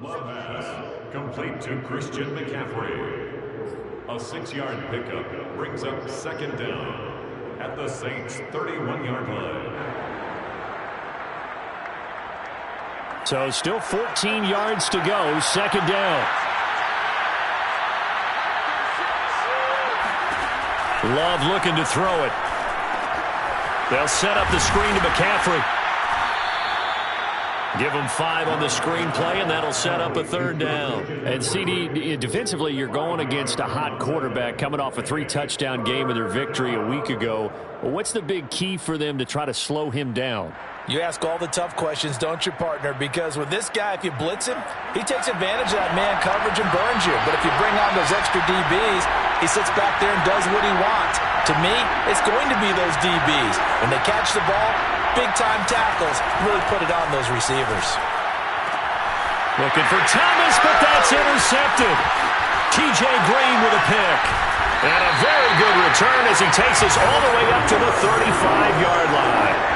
Love pass, complete to Christian McCaffrey. A 6-yard pickup brings up second down at the Saints' 31-yard line. So still 14 yards to go, second down. Love looking to throw it. They'll set up the screen to McCaffrey. Give him 5 on the screen play, and that'll set up a third down. And CD, defensively, you're going against a hot quarterback coming off a 3-touchdown game of their victory a week ago. Well, what's the big key for them to try to slow him down? You ask all the tough questions, don't you, partner? Because with this guy, if you blitz him, he takes advantage of that man coverage and burns you. But if you bring on those extra DBs, he sits back there and does what he wants. To me, it's going to be those DBs. When they catch the ball, big-time tackles really put it on those receivers. Looking for Thomas, but that's intercepted. T.J. Green with a pick. And a very good return as he takes us all the way up to the 35-yard line.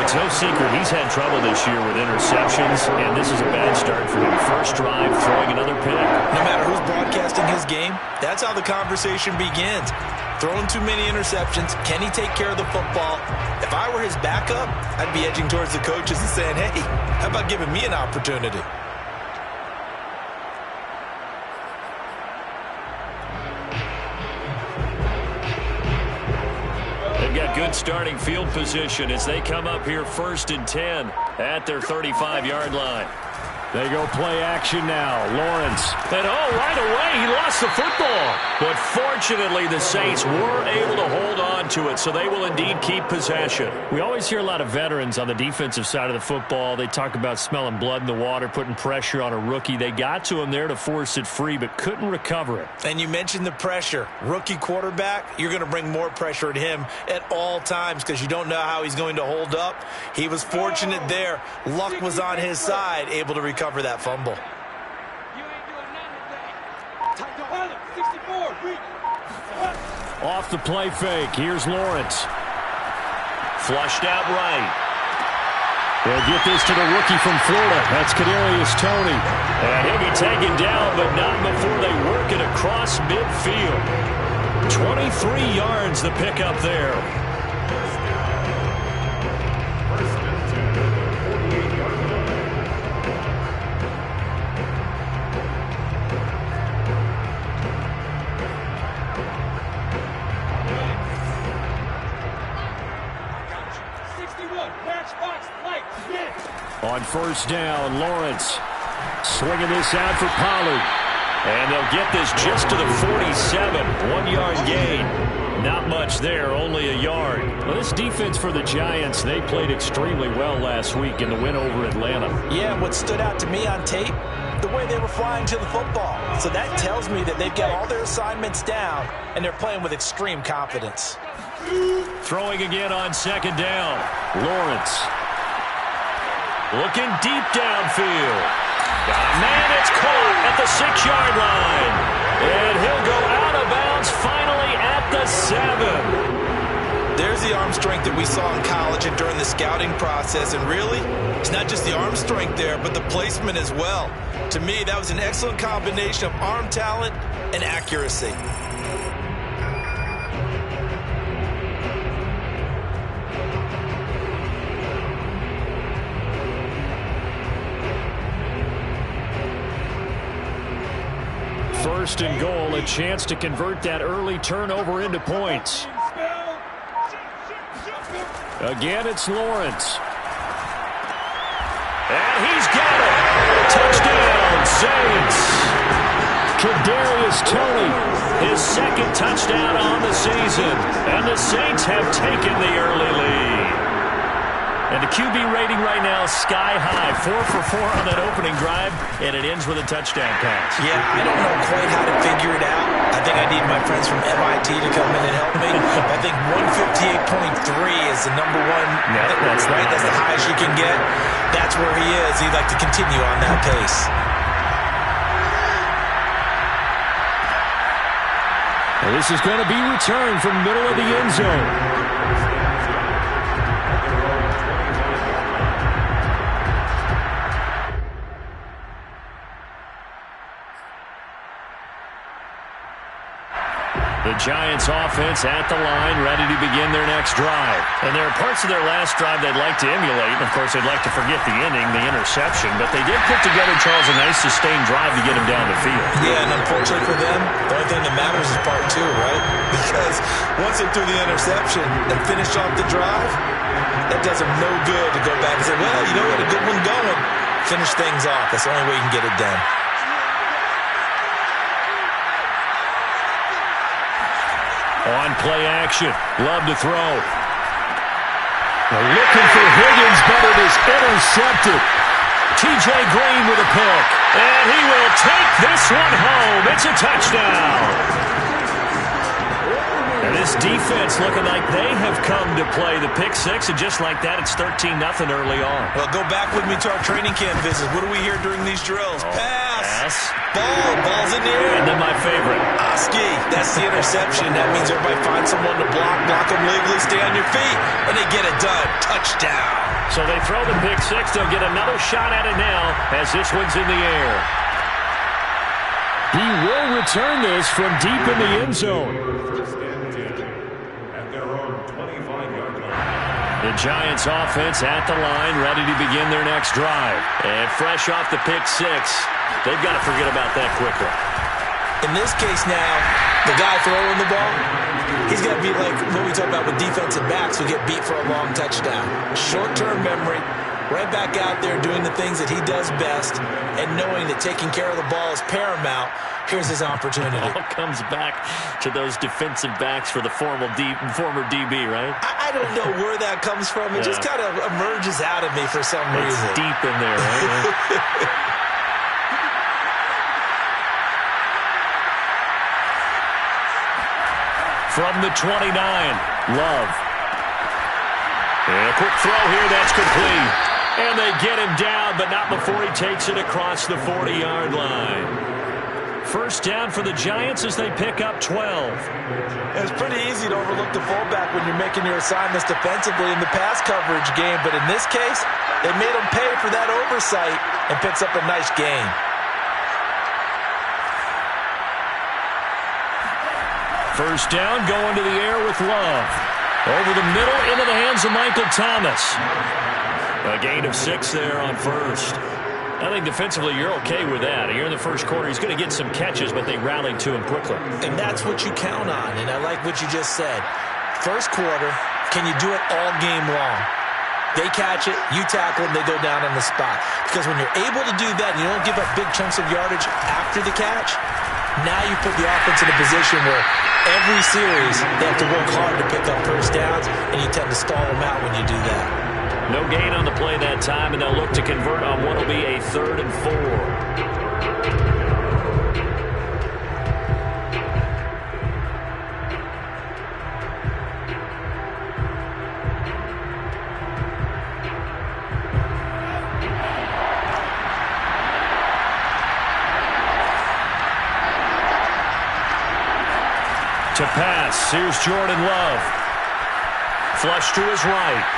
It's no secret he's had trouble this year with interceptions, and this is a bad start for him. First drive, throwing another pick. No matter who's broadcasting his game, that's how the conversation begins. Throwing too many interceptions, can he take care of the football? If I were his backup, I'd be edging towards the coaches and saying, hey, how about giving me an opportunity? They've got good starting field position as they come up here 1st and 10 at their 35-yard line. They go play action now. Lawrence. And right away, he lost the football. But fortunately, the Saints were able to hold on to it, so they will indeed keep possession. We always hear a lot of veterans on the defensive side of the football. They talk about smelling blood in the water, putting pressure on a rookie. They got to him there to force it free, but couldn't recover it. And you mentioned the pressure. Rookie quarterback, you're going to bring more pressure at him at all times because you don't know how he's going to hold up. He was fortunate there. Luck was on his side, able to recover that fumble. Off the play fake. Here's Lawrence. Flushed out right. They'll get this to the rookie from Florida. That's Kadarius Toney. And he'll be taken down, but not before they work it across midfield. 23 yards the pickup there. On first down, Lawrence swinging this out for Pollard. And they'll get this just to the 47. 1-yard gain. Not much there, only a yard. Well, this defense for the Giants, they played extremely well last week in the win over Atlanta. Yeah, what stood out to me on tape, the way they were flying to the football. So that tells me that they've got all their assignments down, and they're playing with extreme confidence. Throwing again on second down. Lawrence. Looking deep downfield. Got a man that's caught at the 6-yard line. And he'll go out of bounds finally at the 7. There's the arm strength that we saw in college and during the scouting process. And really, it's not just the arm strength there, but the placement as well. To me, that was an excellent combination of arm talent and accuracy. First and goal, a chance to convert that early turnover into points. Again, it's Lawrence. And he's got it. Touchdown, Saints. Kadarius Toney, his second touchdown on the season. And the Saints have taken the early lead. And the QB rating right now is sky high. 4 for 4 on that opening drive, and it ends with a touchdown pass. Yeah, I don't know quite how to figure it out. I think I need my friends from MIT to come in and help me. I think 158.3 is the number one. No, that's right. That's the highest you can get. That's where he is. He'd like to continue on that pace. Well, this is going to be returned from middle of the end zone. Giants offense at the line, ready to begin their next drive. And there are parts of their last drive they'd like to emulate. And, of course, they'd like to forget the inning, the interception. But they did put together, Charles, a nice sustained drive to get him down the field. Yeah, and unfortunately for them, the only thing that matters is part two, right? Because once they threw the interception and finished off the drive, that does them no good to go back and say, well, you know what, a good one going. Finish things off. That's the only way you can get it done. On play action, Love to throw. Looking for Higgins, but it is intercepted. T.J. Green with a pick, and he will take this one home. It's a touchdown. And this defense looking like they have come to play the pick six, and just like that, it's 13-0 early on. Well, go back with me to our training camp visits. What do we hear during these drills? Pass. Ball's in the air. And then my favorite. Oski, that's the interception. That means everybody finds someone to block them legally, stay on your feet, and they get it done. Touchdown. So they throw the pick six. They'll get another shot at it now as this one's in the air. He will return this from deep in the end zone. The Giants offense at the line, ready to begin their next drive. And fresh off the pick six, they've got to forget about that quickly. In this case now, the guy throwing the ball, he's got to be like what we talk about with defensive backs who get beat for a long touchdown. Short-term memory, right back out there doing the things that he does best, and knowing that taking care of the ball is paramount. Here's his opportunity. It all comes back to those defensive backs for the former DB, right? I don't know where that comes from. It just kind of emerges out of me for some reason. It's deep in there, right? From the 29, Love. And a quick throw here, that's complete. And they get him down, but not before he takes it across the 40-yard line. First down for the Giants as they pick up 12. It's pretty easy to overlook the fullback when you're making your assignments defensively in the pass coverage game, but in this case, they made him pay for that oversight and picks up a nice gain. First down, going to the air with Love. Over the middle, into the hands of Michael Thomas. A gain of 6 there on first. I think defensively you're okay with that. Here in the first quarter, he's going to get some catches, but they rallied to him quickly. And that's what you count on, and I like what you just said. First quarter, can you do it all game long? They catch it, you tackle them, they go down on the spot. Because when you're able to do that and you don't give up big chunks of yardage after the catch, now you put the offense in a position where every series they have to work hard to pick up first downs, and you tend to stall them out when you do that. No gain on the play that time, and they'll look to convert on what will be a 3rd and 4. To pass, here's Jordan Love. Flush to his right.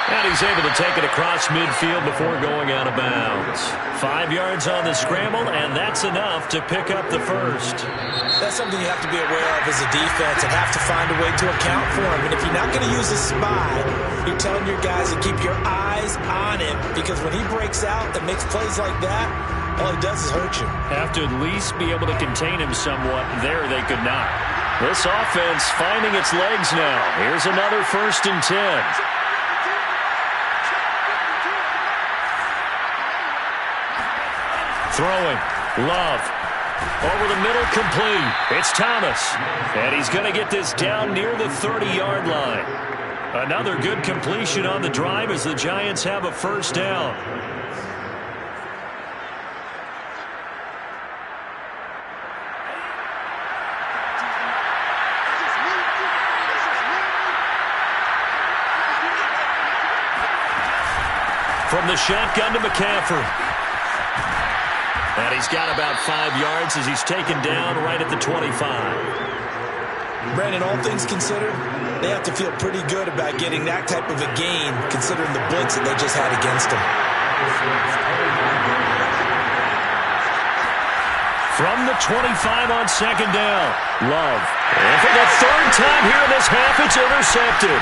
And he's able to take it across midfield before going out of bounds. 5 yards on the scramble, and that's enough to pick up the first. That's something you have to be aware of as a defense and have to find a way to account for him. And if you're not going to use a spy, you're telling your guys to keep your eyes on him, because when he breaks out and makes plays like that, all he does is hurt you. Have to at least be able to contain him somewhat. There they could not. This offense finding its legs now. Here's another 1st and 10. Throwing, Love, over the middle, complete. It's Thomas, and he's going to get this down near the 30-yard line. Another good completion on the drive as the Giants have a first down. From the shotgun to McCaffrey. And he's got about 5 yards as he's taken down right at the 25. Brandon, all things considered, they have to feel pretty good about getting that type of a gain, considering the blitz that they just had against them. From the 25 on second down. Love. And for the third time here in this half, it's intercepted.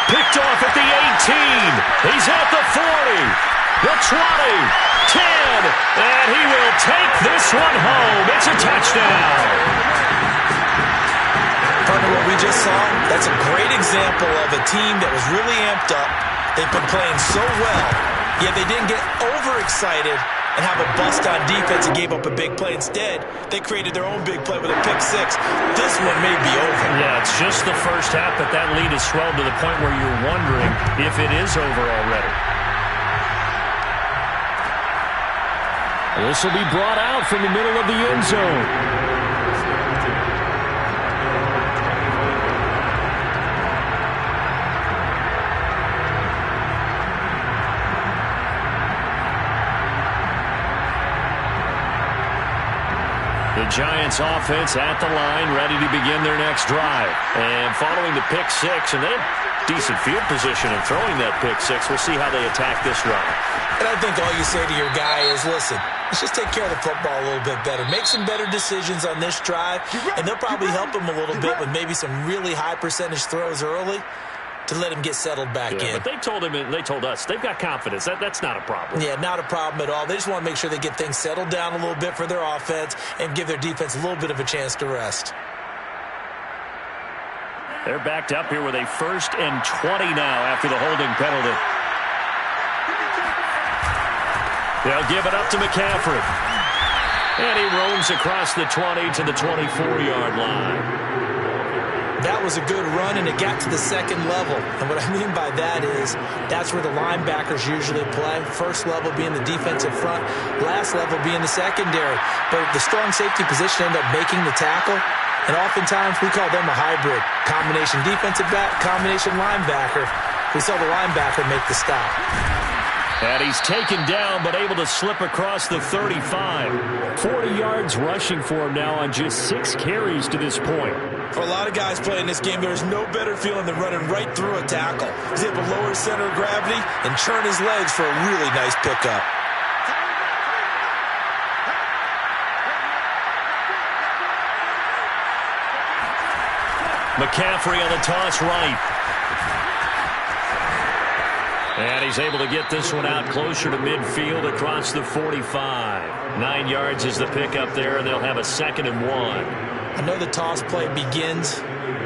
Picked off at the 18. He's at the 40. The 20. 10. And he will take this one home. It's a touchdown. Partner, what we just saw, that's a great example of a team that was really amped up. They've been playing so well, yet they didn't get overexcited and have a bust on defense and gave up a big play. Instead, they created their own big play with a pick six. This one may be over. Yeah, it's just the first half, but that lead has swelled to the point where you're wondering if it is over already. This will be brought out from the middle of the end zone. The Giants offense at the line, ready to begin their next drive. And following the pick six, and they have decent field position in throwing that pick six. We'll see how they attack this drive. And I think all you say to your guy is, listen, let's just take care of the football a little bit better. Make some better decisions on this drive, and they'll probably help him a little bit with maybe some really high percentage throws early to let him get settled back in. But they told him, and they told us, they've got confidence. That's not a problem. Yeah, not a problem at all. They just want to make sure they get things settled down a little bit for their offense and give their defense a little bit of a chance to rest. They're backed up here with a 1st and 20 now after the holding penalty. They'll give it up to McCaffrey. And he roams across the 20 to the 24-yard line. That was a good run, and it got to the second level. And what I mean by that is that's where the linebackers usually play. First level being the defensive front, last level being the secondary. But the strong safety position ended up making the tackle, and oftentimes we call them a hybrid. Combination defensive back, combination linebacker. We saw the linebacker make the stop. And he's taken down, but able to slip across the 35. 40 yards rushing for him now on just 6 carries to this point. For a lot of guys playing this game, there's no better feeling than running right through a tackle. He's able to lower his center of gravity and churn his legs for a really nice pickup. McCaffrey on the toss right. And he's able to get this one out closer to midfield across the 45. 9 yards is the pickup there, and they'll have a 2nd and 1. I know the toss play begins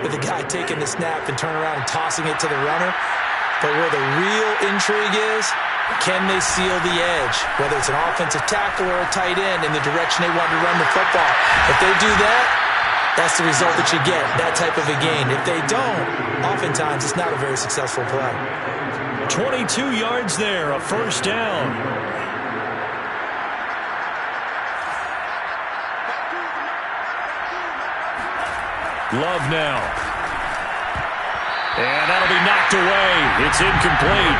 with the guy taking the snap and turning around and tossing it to the runner. But where the real intrigue is, can they seal the edge? Whether it's an offensive tackle or a tight end in the direction they want to run the football. If they do that, that's the result that you get, that type of a gain. If they don't, oftentimes it's not a very successful play. 22 yards there, a 1st down. Love now. And that'll be knocked away. It's incomplete.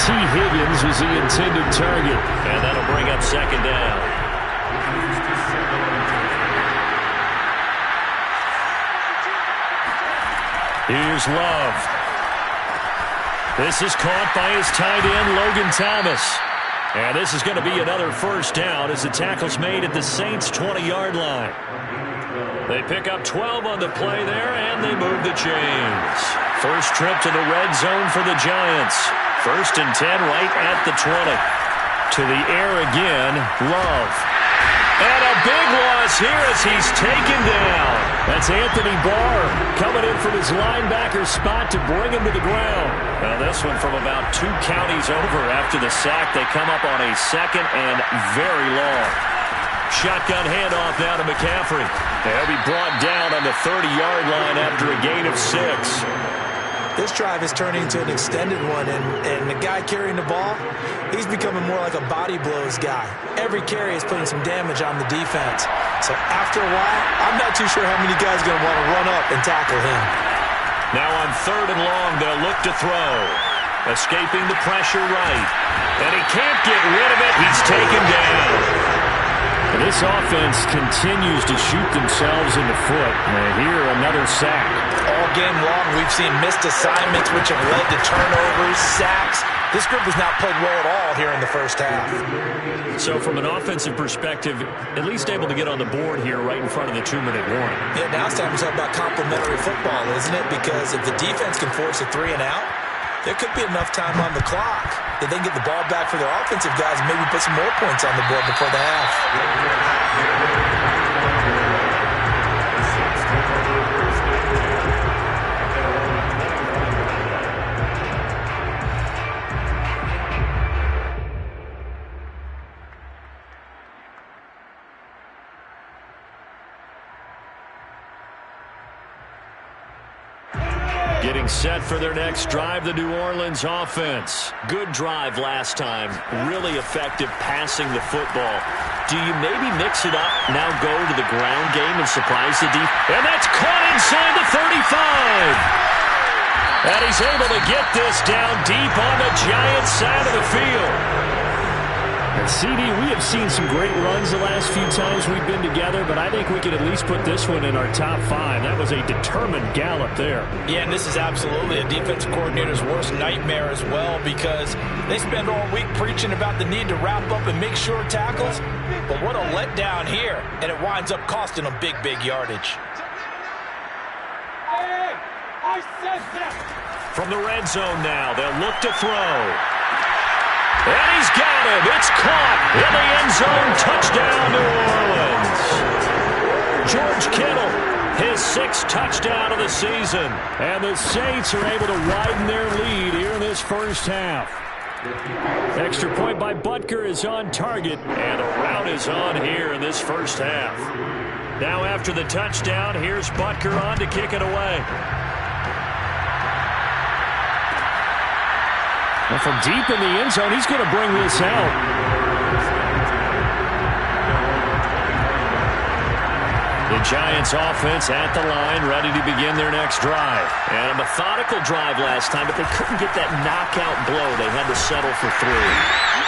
T. Higgins was the intended target. And that'll bring up 2nd down. Here's Love. This is caught by his tight end, Logan Thomas. And this is going to be another 1st down as the tackle's made at the Saints' 20-yard line. They pick up 12 on the play there, and they move the chains. First trip to the red zone for the Giants. 1st and 10 right at the 20. To the air again, Love. And a big loss here as he's taken down. That's Anthony Barr coming in from his linebacker spot to bring him to the ground. Well, this one from about 2 counties over after the sack. They come up on a 2nd and very long. Shotgun handoff now to McCaffrey. They'll be brought down on the 30-yard line after a gain of 6. This drive is turning into an extended one, and the guy carrying the ball, he's becoming more like a body blows guy. Every carry is putting some damage on the defense. So after a while, I'm not too sure how many guys are going to want to run up and tackle him. Now on 3rd and long, they'll look to throw. Escaping the pressure right. And he can't get rid of it. He's taken down. This offense continues to shoot themselves in the foot. And here, another sack. All game long, we've seen missed assignments, which have led to turnovers, sacks. This group has not played well at all here in the first half. So from an offensive perspective, at least able to get on the board here right in front of the 2-minute warning. Yeah, now it's time to talk about complementary football, isn't it? Because if the defense can force a 3 and out, there could be enough time on the clock that they can get the ball back for their offensive guys and maybe put some more points on the board before the half. Getting set for their next drive, the New Orleans offense. Good drive last time. Really effective passing the football. Do you maybe mix it up, now go to the ground game and surprise the defense? And that's caught inside the 35. And he's able to get this down deep on the Giants side of the field. And CD, we have seen some great runs the last few times we've been together, but I think we could at least put this one in our top 5. That was a determined gallop there. Yeah, and this is absolutely a defensive coordinator's worst nightmare as well, because they spend all week preaching about the need to wrap up and make sure tackles. But what a letdown here, and it winds up costing them big, big yardage. Hey, I said that. From the red zone now, they'll look to throw. And he's got him. It's caught in the end zone. Touchdown, New Orleans. George Kittle, his 6th touchdown of the season. And the Saints are able to widen their lead here in this first half. Extra point by Butker is on target. And the route is on here in this first half. Now after the touchdown, here's Butker on to kick it away. And from deep in the end zone, he's going to bring this out. The Giants offense at the line, ready to begin their next drive. And a methodical drive last time, but they couldn't get that knockout blow. They had to settle for 3.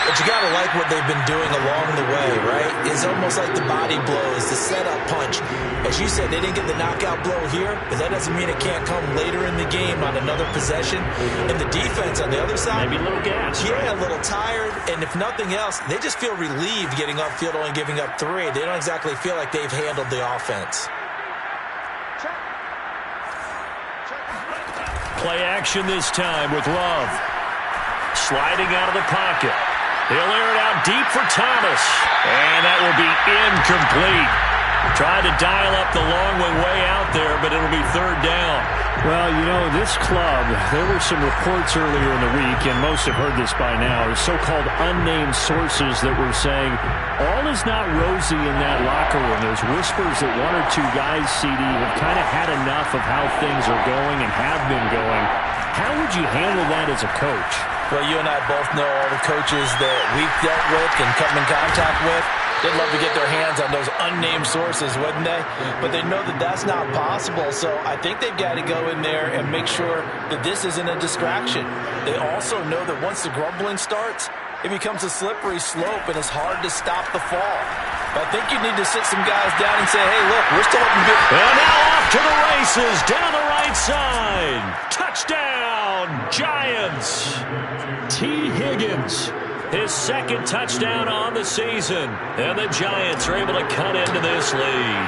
But you got to like what they've been doing along the way, right? It's almost like the body blows, the setup punch. As you said, they didn't get the knockout blow here, but that doesn't mean it can't come later in the game on another possession. And the defense on the other side, maybe a little gas. Yeah, right? A little tired. And if nothing else, they just feel relieved getting upfield, only giving up 3. They don't exactly feel like they've handled the offense. Play action this time with Love. Sliding out of the pocket. He'll air it out deep for Thomas. And that will be incomplete. Tried to dial up the long one way out there, but it'll be 3rd down. Well, you know, this club, there were some reports earlier in the week, and most have heard this by now, so-called unnamed sources that were saying all is not rosy in that locker room. There's whispers that 1 or 2 guys, CD, have kind of had enough of how things are going and have been going. How would you handle that as a coach? Well, you and I both know all the coaches that we've dealt with and come in contact with. They'd love to get their hands on those unnamed sources, wouldn't they? But they know that that's not possible, so I think they've got to go in there and make sure that this isn't a distraction. They also know that once the grumbling starts, it becomes a slippery slope, and it's hard to stop the fall. But I think you need to sit some guys down and say, hey, look, we're still up in big. And now off to the races, down the right side. Touchdown, Giants. T. Higgins, his 2nd touchdown on the season. And the Giants are able to cut into this lead.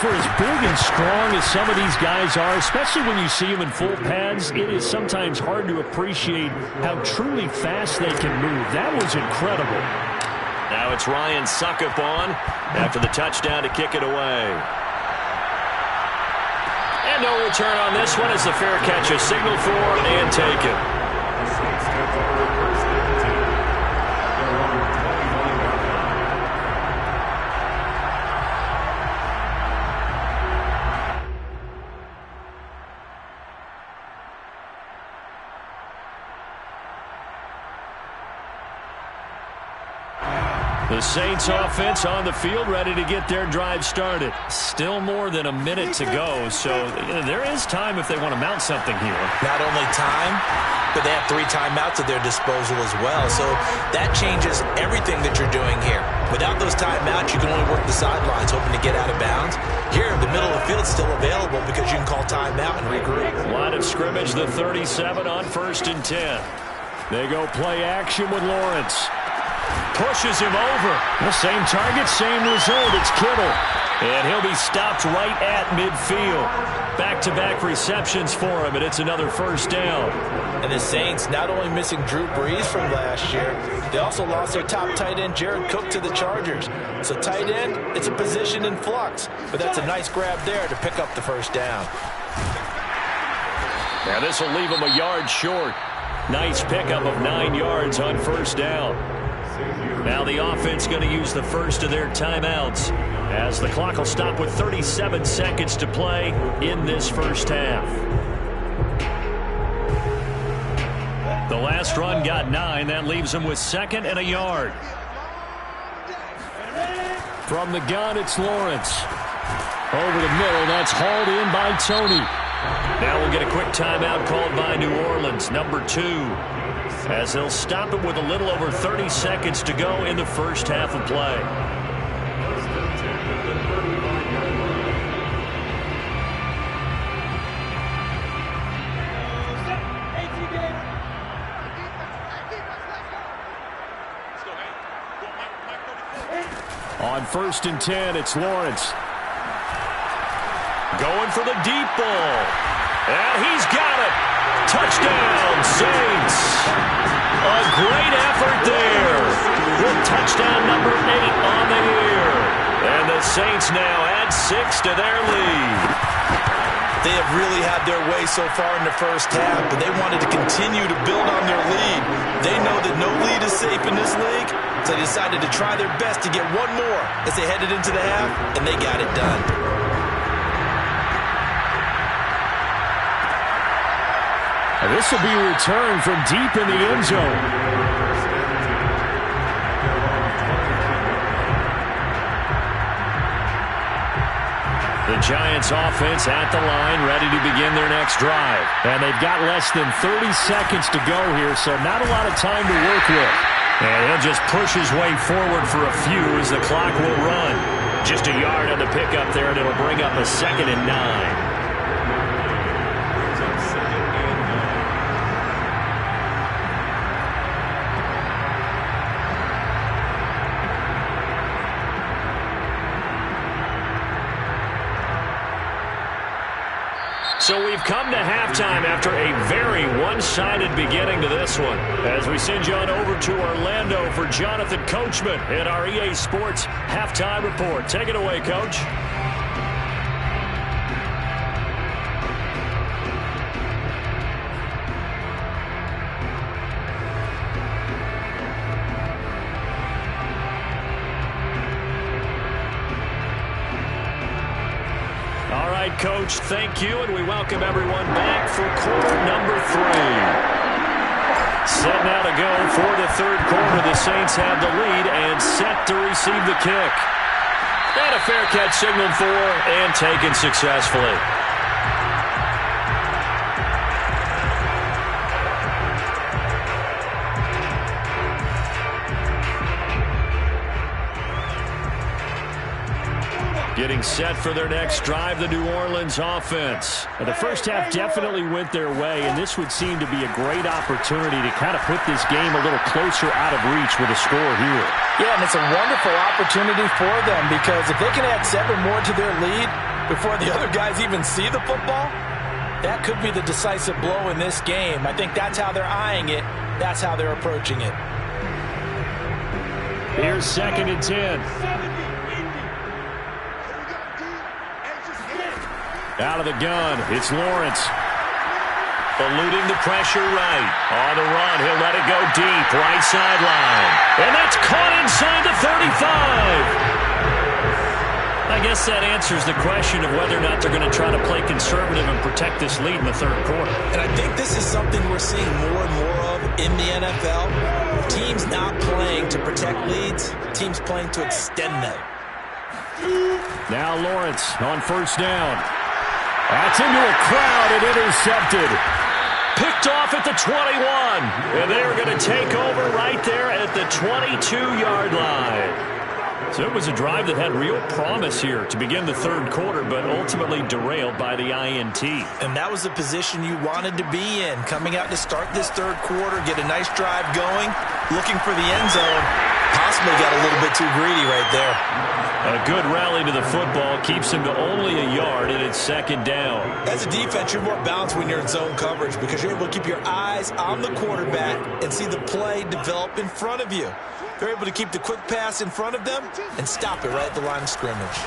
For as big and strong as some of these guys are, especially when you see them in full pads, it is sometimes hard to appreciate how truly fast they can move. That was incredible. Now it's Ryan Suckup on after the touchdown to kick it away. And no return on this one as the fair catch is signaled for and taken. The Saints offense on the field, ready to get their drive started. Still more than a minute to go, so there is time if they want to mount something here. Not only time, but they have 3 timeouts at their disposal as well. So that changes everything that you're doing here. Without those timeouts, you can only work the sidelines, hoping to get out of bounds. Here, the middle of the field is still available because you can call timeout and regroup. Line of scrimmage, the 37 on 1st and 10. They go play action with Lawrence. Pushes him over. The same target, same result. It's Kittle. And he'll be stopped right at midfield. Back-to-back receptions for him, and it's another first down. And the Saints not only missing Drew Brees from last year, they also lost their top tight end, Jared Cook, to the Chargers. So tight end, it's a position in flux. But that's a nice grab there to pick up the first down. Now this will leave him a yard short. Nice pickup of 9 yards on first down. Now the offense going to use the first of their timeouts as the clock will stop with 37 seconds to play in this first half. The last run got 9. That leaves them with 2nd and a yard. From the gun, it's Lawrence. Over the middle, that's hauled in by Tony. Now we'll get a quick timeout called by New Orleans, number 2. As they'll stop it with a little over 30 seconds to go in the first half of play. On 1st and 10, it's Lawrence. Going for the deep ball. And he's got it. Touchdown, Saints. A great effort there. With touchdown number 8 on the year. And the Saints now add 6 to their lead. They have really had their way so far in the first half, but they wanted to continue to build on their lead. They know that no lead is safe in this league, so they decided to try their best to get one more as they headed into the half, and they got it done. This will be returned from deep in the end zone. The Giants offense at the line, ready to begin their next drive. And they've got less than 30 seconds to go here, so not a lot of time to work with. And he'll just push his way forward for a few as the clock will run. Just a yard on the pickup there, and it'll bring up a 2nd and 9. So we've come to halftime after a very one-sided beginning to this one. As we send you on over to Orlando for Jonathan Coachman in our EA Sports Halftime Report. Take it away, Coach. Coach, thank you, and we welcome everyone back for quarter number 3. Set now to go for the third quarter. The Saints have the lead and set to receive the kick. And a fair catch signaled for and taken successfully. Getting set for their next drive, the New Orleans offense. Now, the first half definitely went their way, and this would seem to be a great opportunity to kind of put this game a little closer out of reach with a score here. Yeah, and it's a wonderful opportunity for them because if they can add 7 more to their lead before the other guys even see the football, that could be the decisive blow in this game. I think that's how they're eyeing it. That's how they're approaching it. Here's 2nd and 10. Out of the gun, it's Lawrence. Eluding the pressure right. On the run, he'll let it go deep, right sideline. And that's caught inside the 35. I guess that answers the question of whether or not they're going to try to play conservative and protect this lead in the third quarter. And I think this is something we're seeing more and more of in the NFL. Teams team's not playing to protect leads. Team's playing to extend them. Now Lawrence on first down. That's into a crowd and intercepted. Picked off at the 21. And they're going to take over right there at the 22-yard line. So it was a drive that had real promise here to begin the third quarter, but ultimately derailed by the INT. And that was the position you wanted to be in. Coming out to start this third quarter, get a nice drive going, looking for the end zone. Possibly got a little bit too greedy right there. A good rally to the football keeps him to only a yard, and it's second down. As a defense, you're more balanced when you're in zone coverage because you're able to keep your eyes on the quarterback and see the play develop in front of you. They're able to keep the quick pass in front of them and stop it right at the line of scrimmage.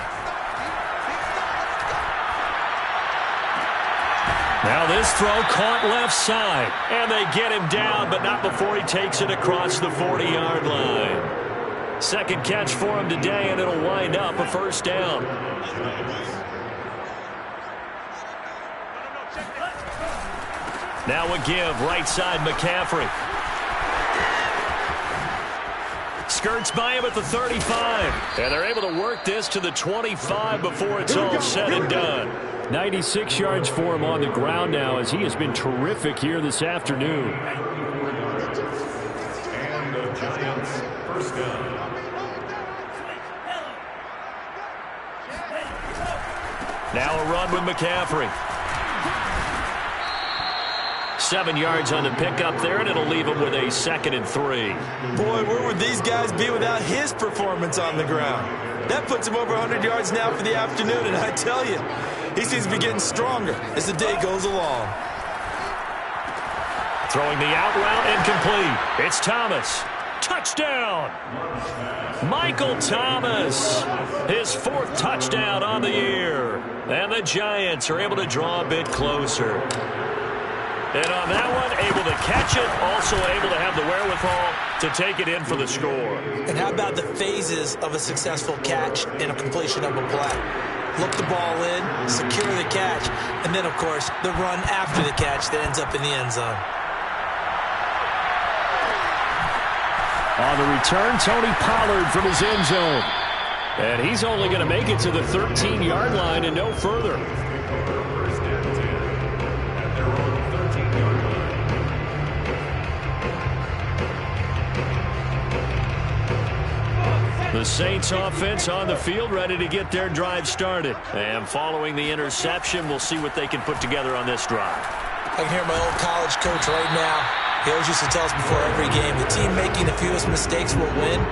Now this throw caught left side, and they get him down, but not before he takes it across the 40-yard line. Second catch for him today, and it'll wind up a first down. Now a give, right side McCaffrey. Skirts by him at the 35. And they're able to work this to the 25 before it's all said and done. 96 yards for him on the ground now as he has been terrific here this afternoon. And the Giants first down. Now a run with McCaffrey. 7 yards on the pickup there, and it'll leave him with a 2nd and 3. Boy, where would these guys be without his performance on the ground? That puts him over 100 yards now for the afternoon, and I tell you, he seems to be getting stronger as the day goes along. Throwing the out route incomplete. It's Thomas. Touchdown! Michael Thomas, his 4th touchdown on the year. And the Giants are able to draw a bit closer. And on that one, able to catch it, also able to have the wherewithal to take it in for the score. And how about the phases of a successful catch and a completion of a play? Look the ball in, secure the catch, and then, of course, the run after the catch that ends up in the end zone. On the return, Tony Pollard from his end zone. And he's only going to make it to the 13-yard line and no further. The Saints offense on the field, ready to get their drive started. And following the interception, we'll see what they can put together on this drive. I can hear my old college coach right now. He always used to tell us before every game, the team making the fewest mistakes will win.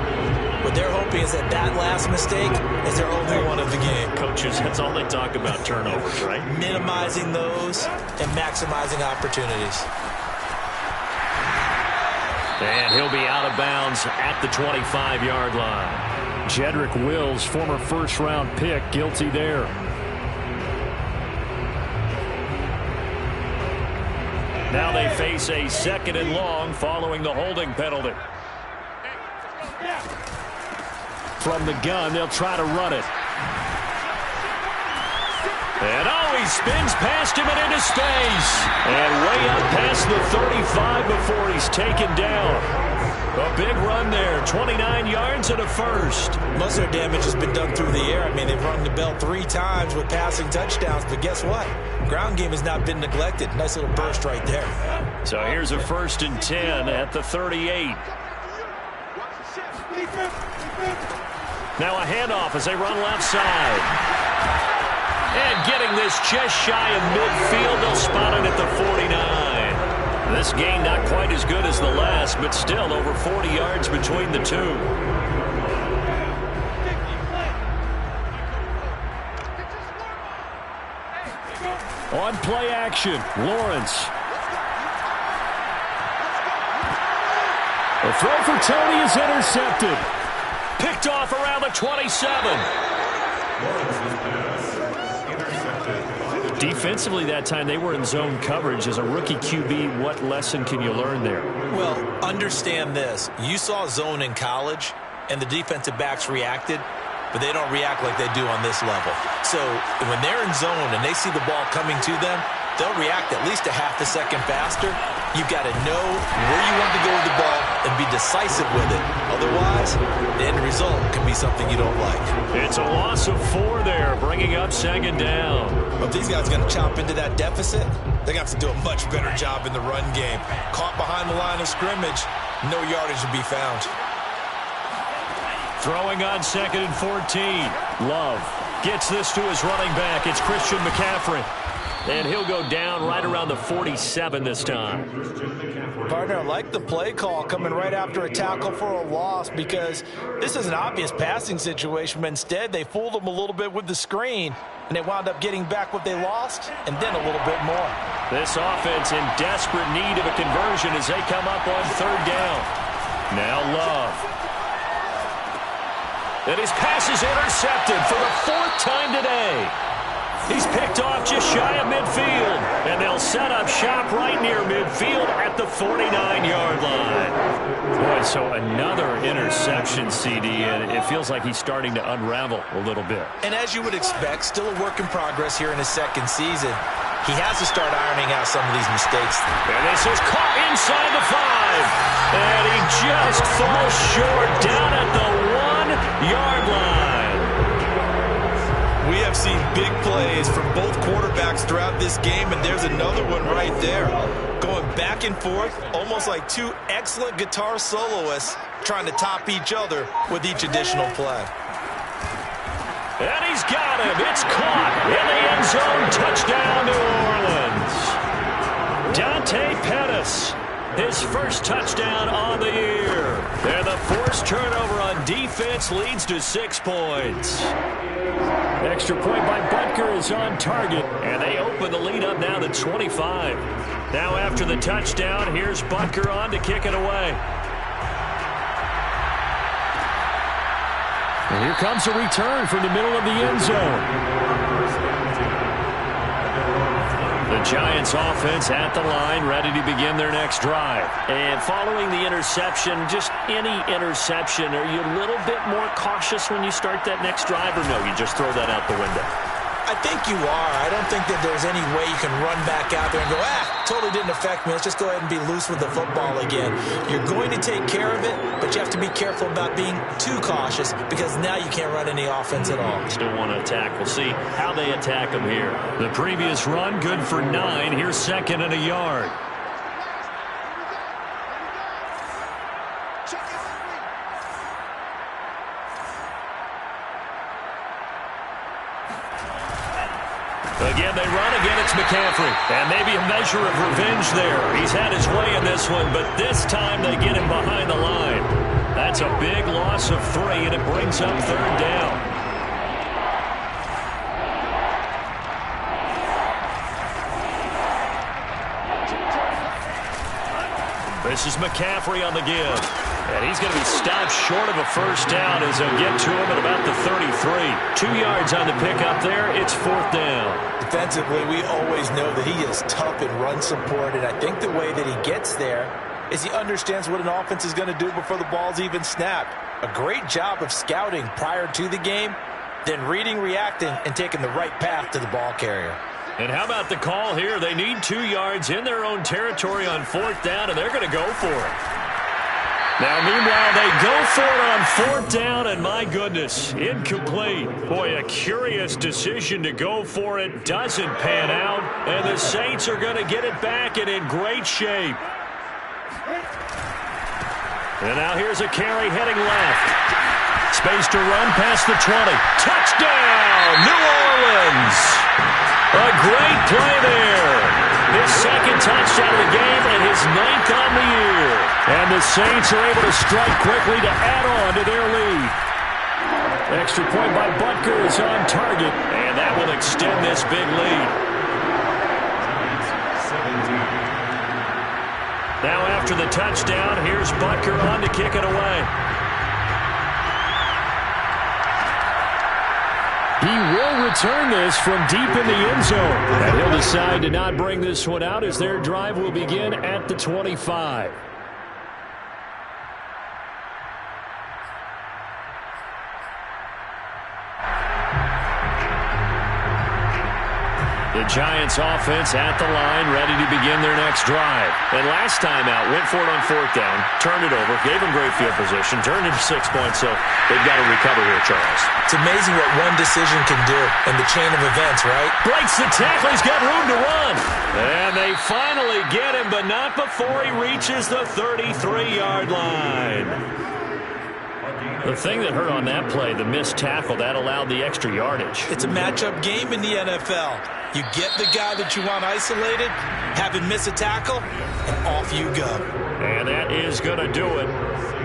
What they're hoping is that that last mistake is their only one of the game. Coaches, that's all they talk about, turnovers, right? Minimizing those and maximizing opportunities. And he'll be out of bounds at the 25-yard line. Jedrick Wills, former first-round pick, guilty there. Now they face a 2nd and long following the holding penalty. From the gun, they'll try to run it. And he spins past him and into space. And way up past the 35 before he's taken down. A big run there, 29 yards and a first. Most of their damage has been done through the air. I mean, they've rung the bell 3 times with passing touchdowns, but guess what? Ground game has not been neglected. Nice little burst right there. So here's a 1st and 10 at the 38. Now a handoff as they run left side. And getting this just shy of midfield, they'll spot it at the 49. This gain not quite as good as the last, but still over 40 yards between the two. On play action, Lawrence. The throw for Tony is intercepted. Picked off around the 27. Defensively that time, they were in zone coverage. As a rookie QB, what lesson can you learn there? Well, understand this. You saw zone in college, and the defensive backs reacted, but they don't react like they do on this level. So when they're in zone and they see the ball coming to them, they'll react at least a half a second faster. You've got to know where you want to go with the ball and be decisive with it. Otherwise, the end result can be something you don't like. It's a loss of 4 there, bringing up second down. But if these guys are going to chop into that deficit, they're going to have to do a much better job in the run game. Caught behind the line of scrimmage, no yardage to be found. Throwing on 2nd and 14. Love gets this to his running back. It's Christian McCaffrey. And he'll go down right around the 47 this time. Partner, I like the play call coming right after a tackle for a loss because this is an obvious passing situation, but instead they fooled them a little bit with the screen, and they wound up getting back what they lost and then a little bit more. This offense in desperate need of a conversion as they come up on 3rd down. Now Love. And his pass is intercepted for the 4th time today. He's picked off just shy of midfield, and they'll set up shop right near midfield at the 49-yard line. Boy, so another interception, CD, and it feels like he's starting to unravel a little bit. And as you would expect, still a work in progress here in his 2nd season. He has to start ironing out some of these mistakes. And this is caught inside the 5, and he just falls short down at the 1-yard line. We have seen big plays from both quarterbacks throughout this game, and there's another one right there. Going back and forth, almost like 2 excellent guitar soloists trying to top each other with each additional play. And he's got him. It's caught in the end zone. Touchdown, New Orleans. Dante Pettis, his first touchdown on the year. And the forced turnover on defense leads to 6 points. Extra point by Butker is on target, and they open the lead up now to 25. Now after the touchdown, here's Butker on to kick it away. And here comes a return from the middle of the end zone. The Giants offense at the line, ready to begin their next drive. And following the interception, just any interception, are you a little bit more cautious when you start that next drive, or no, you just throw that out the window? I think you are. I don't think that there's any way you can run back out there and go, totally didn't affect me. Let's just go ahead and be loose with the football again. You're going to take care of it, but you have to be careful about being too cautious because now you can't run any offense at all. Still want to attack. We'll see how they attack them here. The previous run, good for 9. Here's 2nd and a yard. Again, they run. Again, it's McCaffrey. And maybe a measure of revenge there. He's had his way in this one, but this time they get him behind the line. That's a big loss of 3, and it brings up 3rd down. This is McCaffrey on the give. And he's going to be stopped short of a first down as they'll get to him at about the 33. 2 yards on the pickup there. It's 4th down. Defensively, we always know that he is tough in run support, and I think the way that he gets there is he understands what an offense is going to do before the ball's even snapped. A great job of scouting prior to the game, then reading, reacting, and taking the right path to the ball carrier. And how about the call here? They need 2 yards in their own territory on 4th down, and they're going to go for it. Now, meanwhile, they go for it on 4th down, and my goodness, incomplete. Boy, a curious decision to go for it. Doesn't pan out, and the Saints are going to get it back and in great shape. And now here's a carry heading left. Space to run past the 20. Touchdown, New Orleans! A great play there. His 2nd touchdown of the game and his 9th on the year. And the Saints are able to strike quickly to add on to their lead. Extra point by Butker is on target, and that will extend this big lead. Now after the touchdown, here's Butker on to kick it away. He will return this from deep in the end zone. And he'll decide to not bring this one out as their drive will begin at the 25. The The Giants offense at the line, ready to begin their next drive. And last time out, went for it on fourth down, turned it over, gave them great field position, turned into 6 points, so they've got to recover here, Charles. It's amazing what one decision can do in the chain of events, right? Breaks the tackle, he's got room to run. And they finally get him, but not before he reaches the 33-yard line. The thing that hurt on that play, the missed tackle, that allowed the extra yardage. It's a matchup game in the NFL. You get the guy that you want isolated, have him miss a tackle, and off you go. And that is going to do it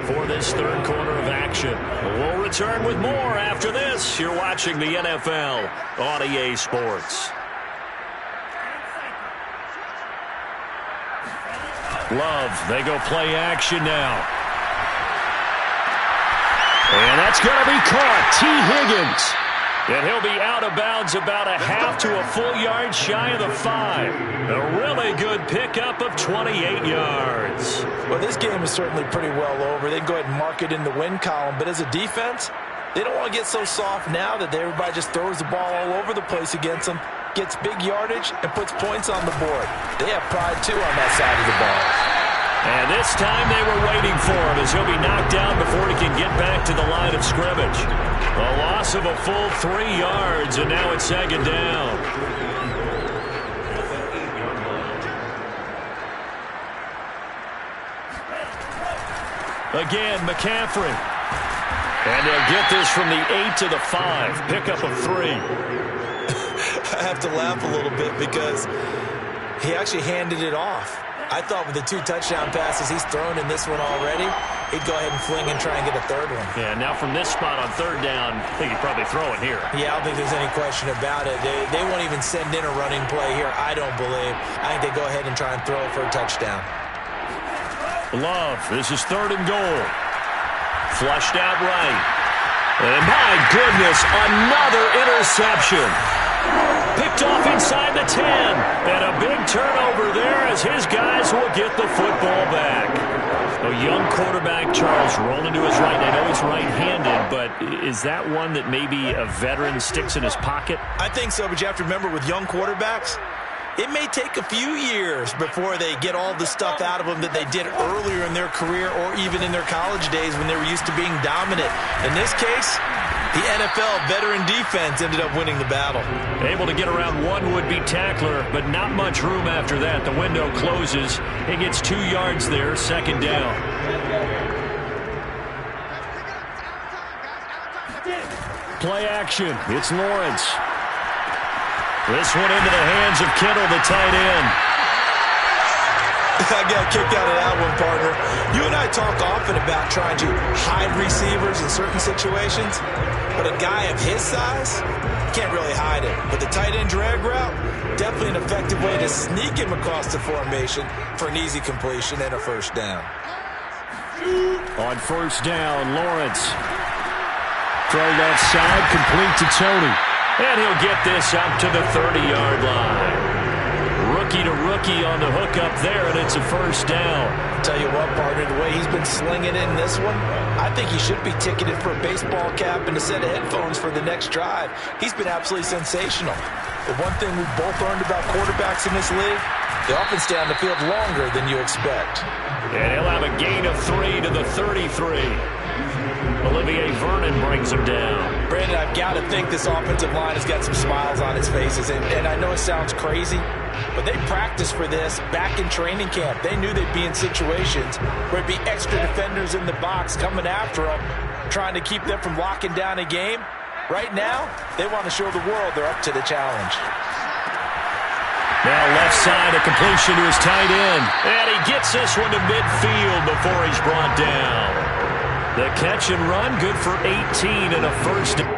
for this third quarter of action. We'll return with more after this. You're watching the NFL on EA Sports. Love, they go play action now. And that's going to be caught. T. Higgins. And he'll be out of bounds about a half to a full yard shy of the 5. A really good pickup of 28 yards. Well, this game is certainly pretty well over. They can go ahead and mark it in the win column. But as a defense, they don't want to get so soft now that everybody just throws the ball all over the place against them, gets big yardage, and puts points on the board. They have pride, too, on that side of the ball. And this time they were waiting for him as he'll be knocked down before he can get back to the line of scrimmage. A loss of a full 3 yards, and now it's second down. Again, McCaffrey. And they'll get this from the 8 to the 5. Pickup of 3. I have to laugh a little bit because he actually handed it off. I thought with the 2 touchdown passes he's thrown in this one already, he'd go ahead and fling and try and get a third one. Yeah, now from this spot on third down, I think he'd probably throw it here. Yeah, I don't think there's any question about it. They won't even send in a running play here, I don't believe. I think they go ahead and try and throw it for a touchdown. Love, this is 3rd and goal. Flushed out right. And my goodness, another interception. Picked off inside the 10. And a big turnover there as his guys will get the football back. A young quarterback, Charles, rolling to his right. I know he's right-handed, but is that one that maybe a veteran sticks in his pocket? I think so, but you have to remember with young quarterbacks, it may take a few years before they get all the stuff out of them that they did earlier in their career or even in their college days when they were used to being dominant. In this case, the NFL veteran defense ended up winning the battle. Able to get around one would-be tackler, but not much room after that. The window closes. He gets 2 yards there, second down. Play action. It's Lawrence. This one into the hands of Kittle, the tight end. I got kicked out of that one, partner. You and I talk often about trying to hide receivers in certain situations, but a guy of his size can't really hide it. But the tight end drag route, definitely an effective way to sneak him across the formation for an easy completion and a first down. On first down, Lawrence. Throw left side, complete to Tony. And he'll get this up to the 30-yard line. Rookie to rookie on the hook up there, and it's a first down. Tell you what, partner, the way he's been slinging it in this one, I think he should be ticketed for a baseball cap and a set of headphones for the next drive. He's been absolutely sensational. The one thing we've both learned about quarterbacks in this league, they often stay on the field longer than you expect. And he'll have a gain of 3 to the 33. Olivier Vernon brings him down. Brandon, I've got to think this offensive line has got some smiles on its faces. And I know it sounds crazy, but they practiced for this back in training camp. They knew they'd be in situations where it'd be extra defenders in the box coming after them, trying to keep them from locking down a game. Right now, they want to show the world they're up to the challenge. Now left side, a completion to his tight end. And he gets this one to midfield before he's brought down. The catch and run, good for 18 and a first down.